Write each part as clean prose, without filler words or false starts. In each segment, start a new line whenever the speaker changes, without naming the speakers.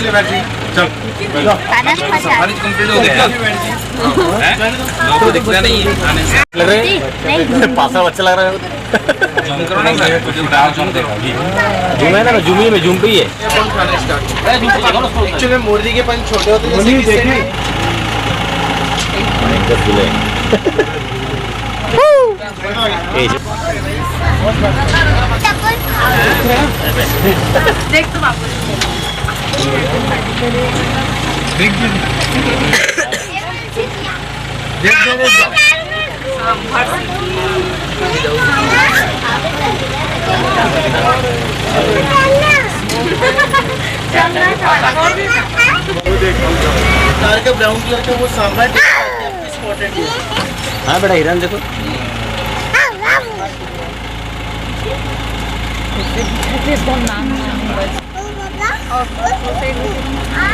ले बैठ जाइए। चल सफारी कंप्लीट हो गया तो दिखता नहीं है आने से
लग रहे हैं पासा अच्छा लग रहा है।
जूम करो ना सर कुछ डाल जूम करो
जूम है ना, जूम ही में जूम पे ही है।
अपन खाना स्टार्ट एक्चुअली मुर्गी के पंच छोटे होते हैं जैसे
देख तुम आपको
कार का ब्राउन कलर का वो सांभर स्पॉटेड है।
हाँ बेटा हिरन देखो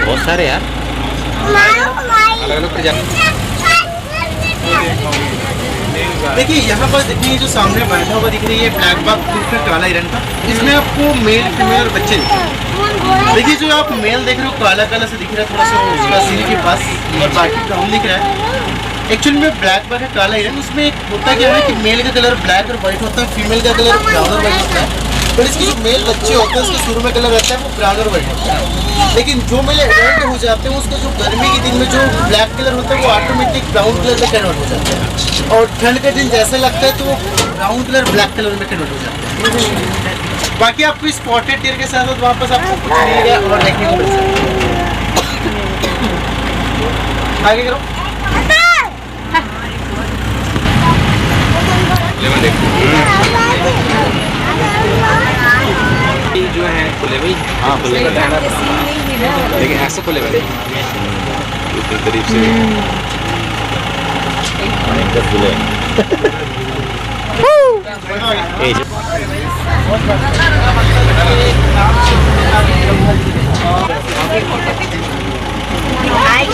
बहुत सारे यार।
अलग अलग प्रजाति
देखिए यहाँ पर देखिए जो सामने बैठा हुआ दिख रही है ब्लैक बक फिर काला हिरन का, इसमें आपको मेल फीमेल और बच्चे दिख रहे हैं। देखिए जो आप मेल देख रहे हो काला काला से दिख रहा है थोड़ा सा उसका सिर के पास, और बाकी ब्राउन दिख रहा है। एक्चुअली में ब्लैक बक है काला हिरन, उसमें एक होता क्या है कि मेल का कलर ब्लैक और व्हाइट होता है, फीमेल का कलर ब्राउन और व्हाइट होता है। पर इसके जो मेल बच्चे होते हैं उसके शुरू में कलर रहता है वो ब्राउन और व्हाइट होता है, लेकिन जो मेल एडल्ट हो जाते हैं उसका जो गर्मी के दिन में जो ब्लैक कलर होता है वो ऑटोमेटिक ब्राउन कलर में कन्वर्ट हो जाता है, और ठंड का दिन जैसे लगता है तो वो ब्राउन कलर ब्लैक कलर में कन्वर्ट हो जाता है। बाकी आपको स्पॉटेड डियर के साथ वापस आपको कुछ मिलेगा और देखने को मिल सकता है। आगे करो
जो है खुले भाई
हाँ खुले
लेकिन ऐसे खुले भाई इस करीब से
खुले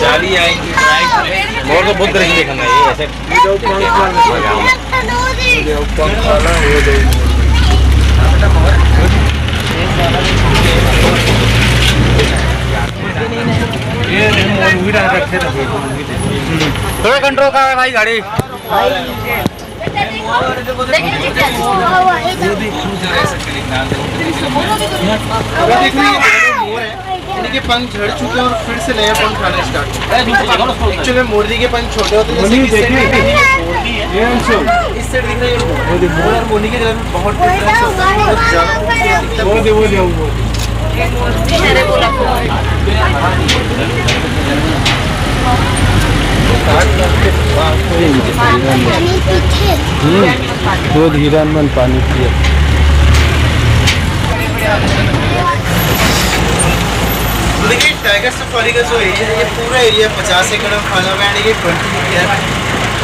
जाली आएंगी
और तो बहुत तरह की देखना है ऐसे थोड़ा कंट्रोल कर भाई गाड़ी।
इनके पंख झड़ चुके हैं और फिर से नया पंख खाना स्टार्ट। एक्चुअली मुर्गी के पंख छोटे होते हैं जैसे इस साइड दिख रही है मोर और मोरनी के कलर में बहुत डिफरेंस होता है, बहुत ज़्यादा
दूध हिरन मन पानी पिए।
देखिए टाइगर सफारी का जो एरिया है ये पूरा एरिया 50 एकड़ में फैला हुआ है, ये 20 है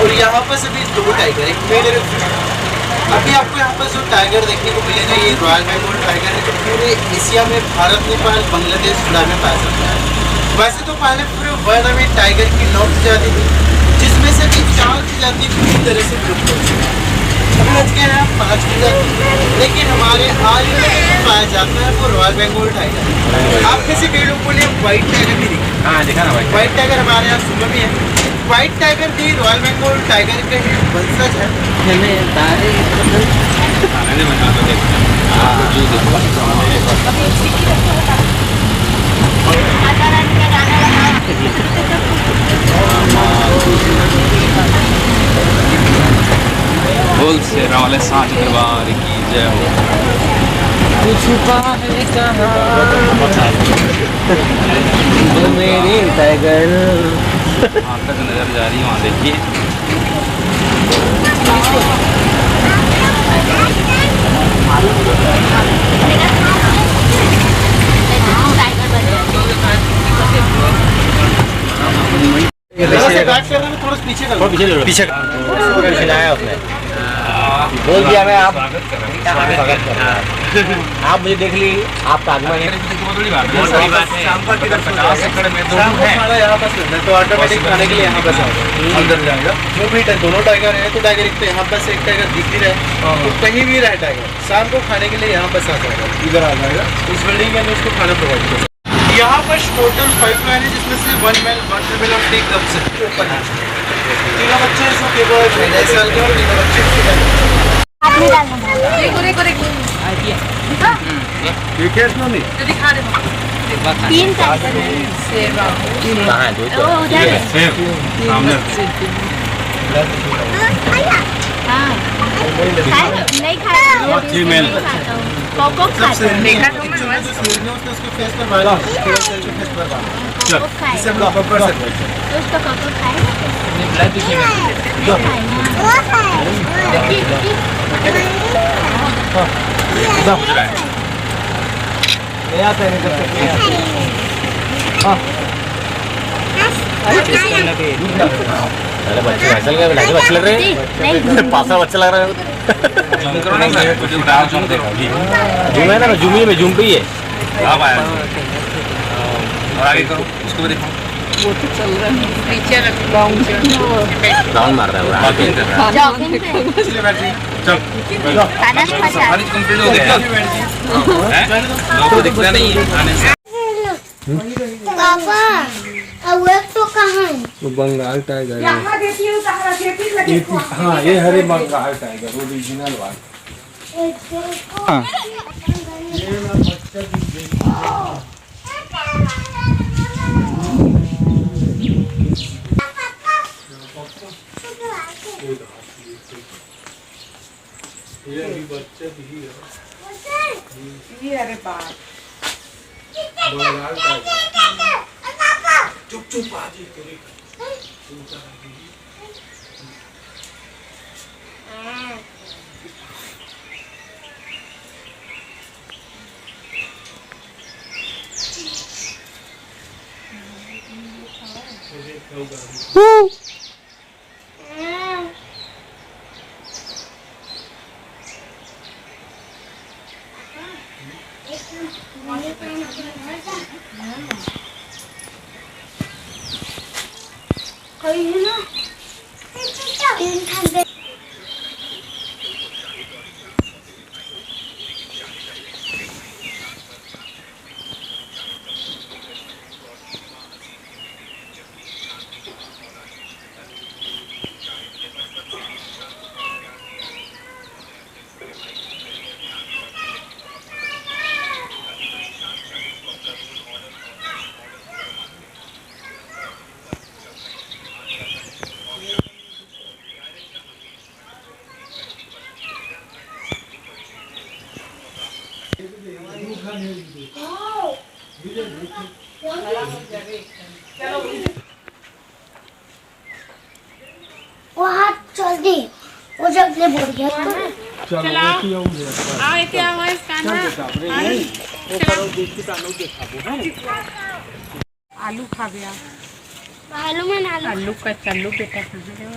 और यहाँ पर सभी 2 टाइगर, एक मेल और एक फीमेल। अभी आपको यहाँ पर जो टाइगर देखने को मिलेगा ये रॉयल बेंगोल टाइगर है, जो पूरे एशिया में भारत, नेपाल, बांग्लादेश, भूटान में पाया जाता है। वैसे तो पहले पूरे वर्ल्ड में टाइगर की 9 प्रजाति थी, जिसमें से भी 4 प्रजाति पूरी तरह से विलुप्त हो चुकी है। अभी बच गए हैं 5 प्रजाति, लेकिन हमारे आज पाया जाता है वो रॉयल बेंगोल टाइगर। आप में से कई लोगों ने व्हाइट टाइगर भी देखा।
हाँ दिखा ना भाई
व्हाइट टाइगर हमारे यहाँ सुबह भी है। व्हाइट टाइगर भी रॉयल बेंगोल टाइगर का ही वंशज है।
बोल से वाले सांच दरबार की जय हो।
तो मेरी टाइगर
वहाँ तक नजर जा रही है, वहाँ देखिए
थोड़ा पीछे
पीछे आया उसने बोल दिया मैं आप आप मुझे देख ली आप आगमन है
तो ऑटोमेटिक खाने के लिए यहाँ बस अंदर जाएगा। जो भी दोनों टाइगर है तो टाइगर एक तो यहाँ पर से एक टाइगर दिख भी रहे तो कहीं भी रहे टाइगर शाम को खाने के लिए यहाँ पर आ जाएगा, इधर आ जाएगा, उस बिल्डिंग के अंदर उसको खाना प्रोवाइड करेगा। यहाँ पर टोटल 5 लाइन है जिसमें से 1 मेल 1 फीमेल और 3 कप्स है। तीनों बच्चे इसमें केवल 2.5 साल के और तीनों बच्चे
दिखा दे
तीन
कहाँ है? दो तो
उधर है। नहीं खाता कोको खाता
देखा तो मैं उसके फेस पर बाल फेस पर बाल इससे हम लोग पकड़ सकते हैं।
तो उसका कोको खाएगा
ब्लड दिखेगा अरे बच्चे ऐसा लग रहा है बच्चे लग रहे हैं पासा बच्चा लग रहा है
करो ना सर कुछ उठा चुन देखो
जूम है ना जूमी में जूम पे ही है
अब आया और आगे करो उसको भी देखो
डाउन मार रहा है
बाकी कर रहा है
जॉगिंग पे
इसलिए बैठ जाइए। चल
खाना नहीं खाता
सफारी कंप्लीट हो गया हैं लोगों को दिखता नहीं है आने से
पापा अब तो कहाँ है?
वो बंगाल टाइगर है।
यहाँ देती हूँ तारा देती लगी
ये हाँ ये हरे बंगाल टाइगर ओरिजिनल वाला। ये अभी बच्चा भी है
ये अरे बाप
बंगाल टाइगर। चुप चुप आजी तेरी
कोई है ना? तीन ठंडे वो हाथ चल दी वो जब ले बोल गया तो
चलो वो क्यों गया
आओ इतने आवाज काना आलू खा गया
मालूम है ना
आलू का चल्लू बेटा कहाँ है वो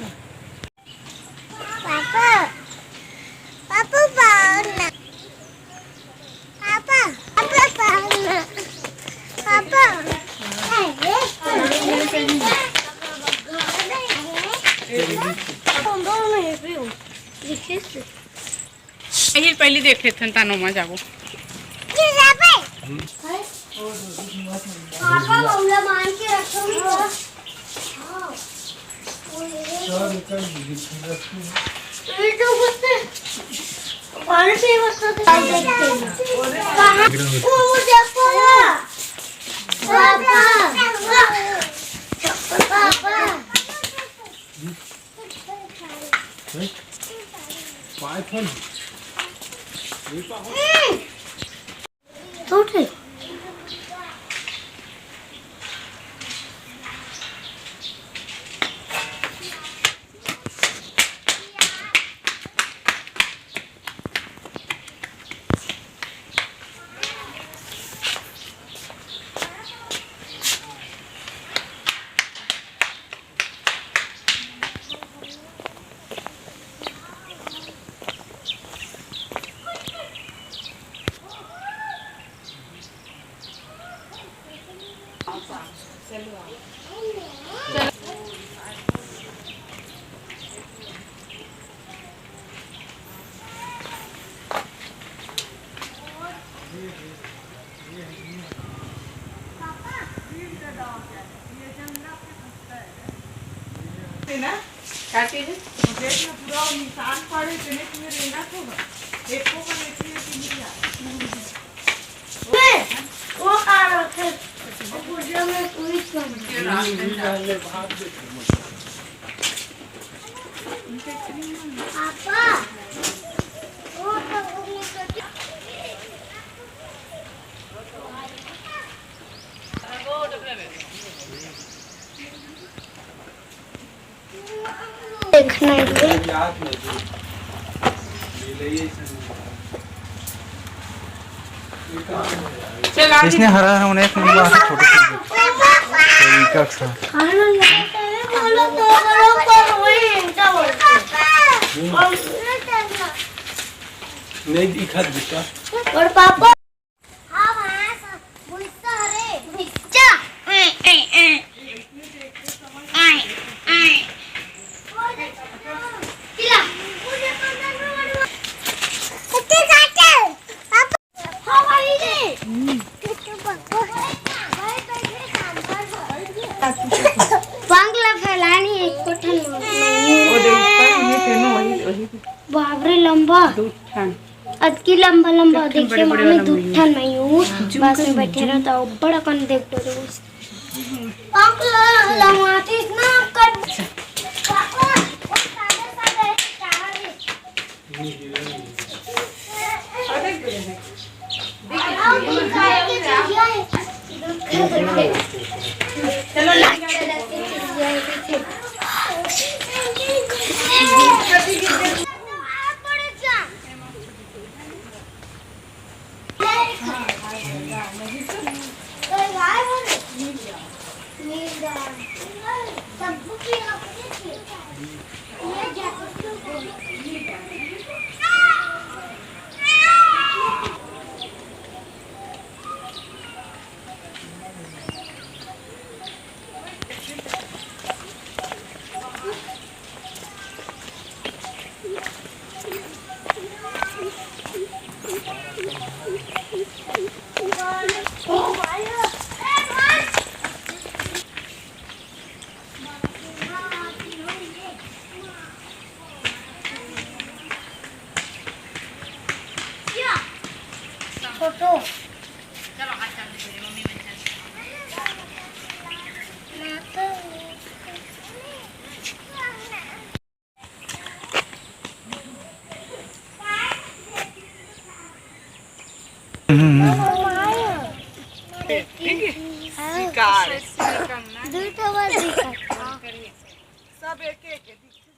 पापा पापा पाना पापा पापा पाना पापा
यही पहले देखे थे तानोमा जाबो
पापा मम्मी मान के रखो ये तो कुत्ते पानी से बस देखते हैं कहां वो मुझे पापा पापा
पाइथन
उठे
ना क्या चीज है मुझे ना पूरा निशान पड़े तेने तुम्हें रहना होगा एक को पर एक नहीं
वो खा रहा था गुजरा में पूरी पापा वो देखना है
चला
इसने हरा होने एक नंबर छोटे तरीका था
खाना लगाते हैं बोलो तो करो पर वही क्या बोलते
नहीं दिखा दिखा
और पापा हाँ भाई बुझता रे बुझता किला मुझे कितने साथे पापा हाँ भाई रे बांग्ला फैलानी एक कोठन बाबरे लंबा अतकी लंबा लंबा देखिए मामे दूठन में यूं बस में बैठे रहता हो बड़ा कन देख तो रोज बांग्ला लमाती ना कर पापा वो सादे सादे
चलो
छोटो
चलो हाथ चालू करिए मम्मी मैं
दूर तो बस दिखा
सब एक एक